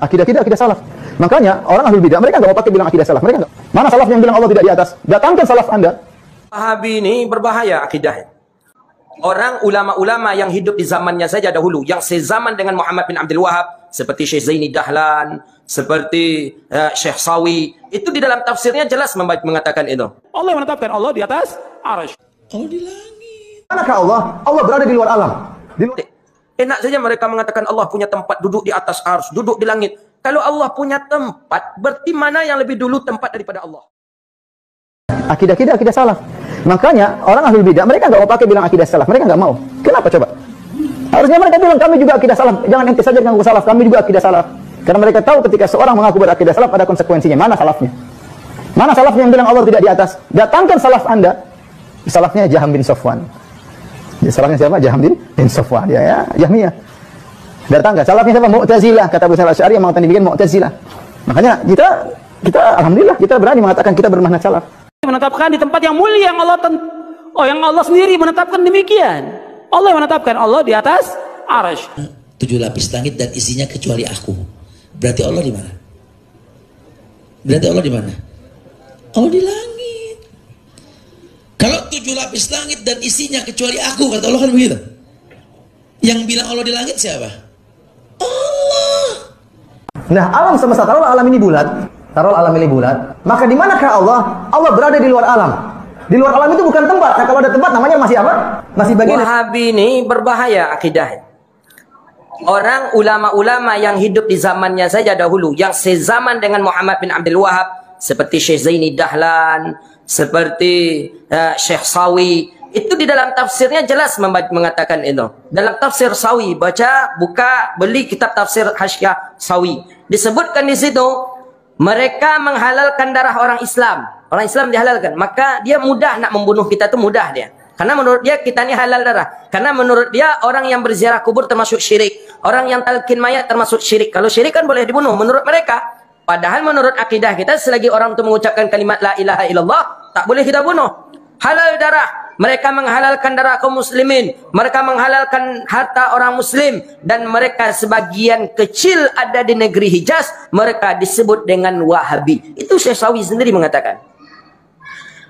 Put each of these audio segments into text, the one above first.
Akidah kita akidah salaf. Makanya orang ahlul bidah mereka nggak mau pakai bilang akidah salaf. Mereka nggak. Mana salaf yang bilang Allah tidak di atas? Datangkan salaf Anda. Wahabi ini berbahaya akidahnya. Orang ulama-ulama yang hidup di zamannya saja dahulu, yang sezaman dengan Muhammad bin Abdul Wahab, seperti Syekh Zaini Dahlan, seperti Syekh Sawi, itu di dalam tafsirnya jelas mengatakan itu. Allah yang menetapkan Allah di atas arsy. Allah di langit. Manakah Allah? Allah berada di luar alam. Di luar... Enak saja mereka mengatakan Allah punya tempat duduk di atas arsy, duduk di langit. Kalau Allah punya tempat, berarti mana yang lebih dulu tempat daripada Allah? Akidah kita akidah salaf. Makanya orang ahlul bidah mereka nggak mau pakai bilang akidah salaf. Mereka nggak mau. Kenapa coba? Harusnya mereka bilang kami juga akidah salaf. Jangan ente saja mengaku salaf. Kami juga akidah salaf. Karena mereka tahu ketika seorang mengaku berakidah salaf ada konsekuensinya. Mana salafnya? Mana salafnya yang bilang Allah tidak di atas? Datangkan salaf Anda. Salafnya Jaham bin Safwan. Ya, salafnya siapa? Jaham bin Safwan. Ya, Jahmiyah. Datangkan salafnya siapa? Mu'tazilah. Kata Abu Sa'id Asy'ari yang mengatakan dibikin Mu'tazilah. Makanya kita alhamdulillah kita berani mengatakan kita bermanhaj salaf. Menetapkan di tempat yang mulia yang yang Allah sendiri menetapkan demikian. Allah yang menetapkan Allah di atas arsy. 7 lapis langit dan isinya kecuali aku. Berarti Allah di mana? Berarti Allah di mana? Allah di langit. Kalau 7 lapis langit dan isinya kecuali aku, kata Allah kan begitu. Yang bilang Allah di langit siapa? Allah. Nah, alam semesta taruhlah alam ini bulat. Taruhlah alam ini bulat. Maka di manakah Allah? Allah berada di luar alam. Di luar alam itu bukan tempat. Nah, kalau ada tempat namanya masih apa? Masih bagian. Wahabi ini berbahaya akidahnya. Orang ulama-ulama yang hidup di zamannya saja dahulu, yang sezaman dengan Muhammad bin Abdul Wahab, seperti Syekh Zaini Dahlan, seperti Syekh Sawi, itu di dalam tafsirnya jelas mengatakan itu. Dalam tafsir Sawi, beli kitab tafsir Hasyiah Sawi. Disebutkan di situ mereka menghalalkan darah orang Islam. Orang Islam dihalalkan. Maka dia mudah nak membunuh kita, itu mudah dia. Karena menurut dia kita ini halal darah. Karena menurut dia orang yang berziarah kubur termasuk syirik. Orang yang talqin mayat termasuk syirik. Kalau syirik kan boleh dibunuh menurut mereka. Padahal menurut akidah kita selagi orang itu mengucapkan kalimat la ilaha illallah, tak boleh kita bunuh. Halal darah. Mereka menghalalkan darah kaum muslimin. Mereka menghalalkan harta orang muslim. Dan mereka sebagian kecil ada di negeri Hijaz. Mereka disebut dengan Wahabi. Itu Syekh Sawi sendiri mengatakan.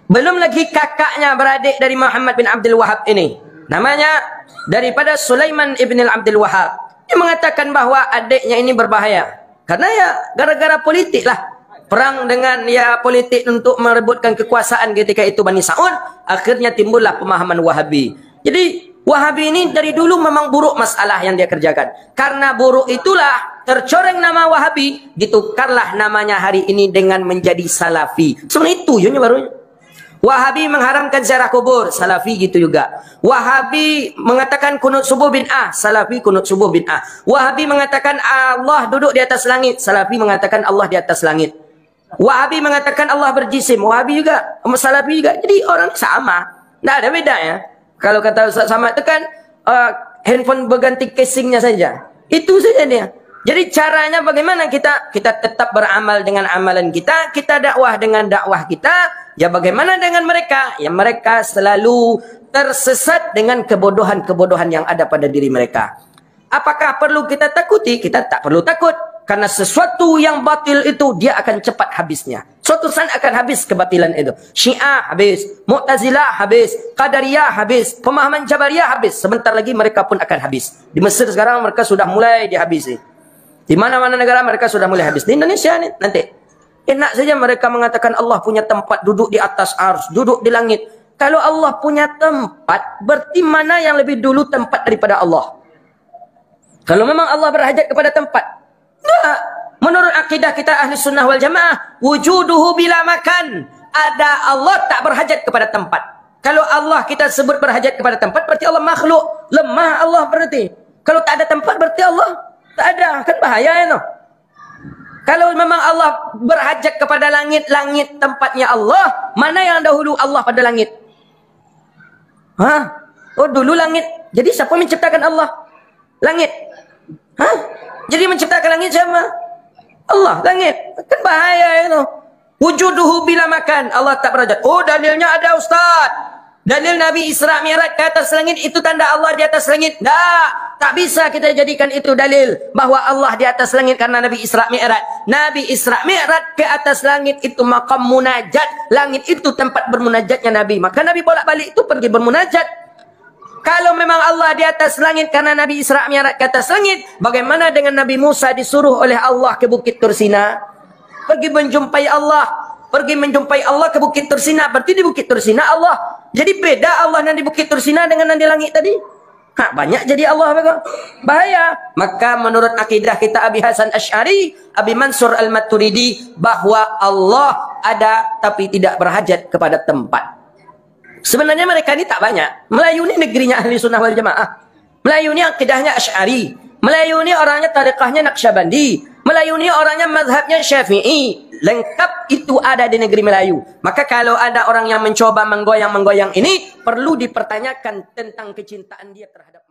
Belum lagi kakaknya beradik dari Muhammad bin Abdul Wahab ini. Namanya daripada Sulaiman ibn Abdul Wahab. Dia mengatakan bahwa adiknya ini berbahaya. Karena ya gara-gara politik lah. Perang dengan politik untuk merebutkan kekuasaan ketika itu Bani Sa'ud, akhirnya timbullah pemahaman Wahabi. Jadi Wahabi ini dari dulu memang buruk masalah yang dia kerjakan. Karena buruk itulah tercoreng nama Wahabi, ditukarlah namanya hari ini dengan menjadi Salafi. Sebenarnya itu ya barunya. Wahabi mengharamkan ziarah kubur, Salafi gitu juga. Wahabi mengatakan kunut subuh bid'ah, Salafi kunut subuh bid'ah. Wahabi mengatakan Allah duduk di atas langit, Salafi mengatakan Allah di atas langit. Wahabi mengatakan Allah berjisim, Wahabi juga, Salafi juga. Jadi orang sama, tidak ada beda ya. Kalau kata Ustaz Samad itu kan handphone berganti casingnya saja. Itu saja dia. Jadi caranya bagaimana kita tetap beramal dengan amalan kita dakwah dengan dakwah kita. Ya bagaimana dengan mereka? Ya mereka selalu tersesat dengan kebodohan-kebodohan yang ada pada diri mereka. Apakah perlu kita takuti? Kita tak perlu takut. Karena sesuatu yang batil itu dia akan cepat habisnya. Suatu saat akan habis kebatilan itu. Syiah habis, Mu'tazilah habis, Qadariyah habis, pemahaman Jabariyah habis. Sebentar lagi mereka pun akan habis. Di Mesir sekarang mereka sudah mulai dihabisi. Di mana-mana negara mereka sudah mulai habis. Di Indonesia nih nanti. Enak saja mereka mengatakan Allah punya tempat duduk di atas arsy, duduk di langit. Kalau Allah punya tempat, berarti mana yang lebih dulu tempat daripada Allah? Kalau memang Allah berhajat kepada tempat, enggak. Menurut akidah kita ahli sunnah wal jamaah, wujuduhu bila makan. Ada Allah tak berhajat kepada tempat. Kalau Allah kita sebut berhajat kepada tempat, berarti Allah makhluk. Lemah Allah berarti. Kalau tak ada tempat, berarti Allah tak ada. Kan bahaya itu. Kalau memang Allah berhajat kepada langit, langit tempatnya Allah, mana yang dahulu Allah pada langit? Hah? Oh dulu langit. Jadi siapa menciptakan Allah? Langit. Hah? Jadi menciptakan langit siapa? Allah, langit. Kan bahaya itu. Wujuduhu bila makan. Allah tak berhajat. Oh dalilnya ada Ustaz. Dalil Nabi Isra Mi'raj ke atas langit itu tanda Allah di atas langit. Tak. Tak bisa kita jadikan itu dalil bahwa Allah di atas langit karena Nabi Isra Mi'raj. Nabi Isra Mi'raj ke atas langit itu maqam munajat. Langit itu tempat bermunajatnya Nabi. Maka Nabi bolak-balik itu pergi bermunajat. Kalau memang Allah di atas langit karena Nabi Isra Mi'raj ke atas langit, bagaimana dengan Nabi Musa disuruh oleh Allah ke Bukit Tursina? Pergi menjumpai Allah. Pergi menjumpai Allah ke Bukit Tursina. Berarti di Bukit Tursina Allah. Jadi beda Allah yang di Bukit Tursina dengan yang di langit tadi. Banyak jadi Allah bahaya. Maka menurut akidah kita Abi Hasan Asy'ari, Abi Mansur Al-Maturidi, bahwa Allah ada tapi tidak berhajat kepada tempat. Sebenarnya mereka ini tak banyak. Melayu ini negerinya Ahli Sunnah wal Jamaah. Melayu ini akidahnya Asy'ari. Melayu ini orangnya tariqahnya Naqsyabandi. Melayu ini orangnya mazhabnya Syafi'i. Lengkap itu ada di negeri Melayu. Maka kalau ada orang yang mencoba menggoyang-menggoyang ini, perlu dipertanyakan tentang kecintaan dia terhadap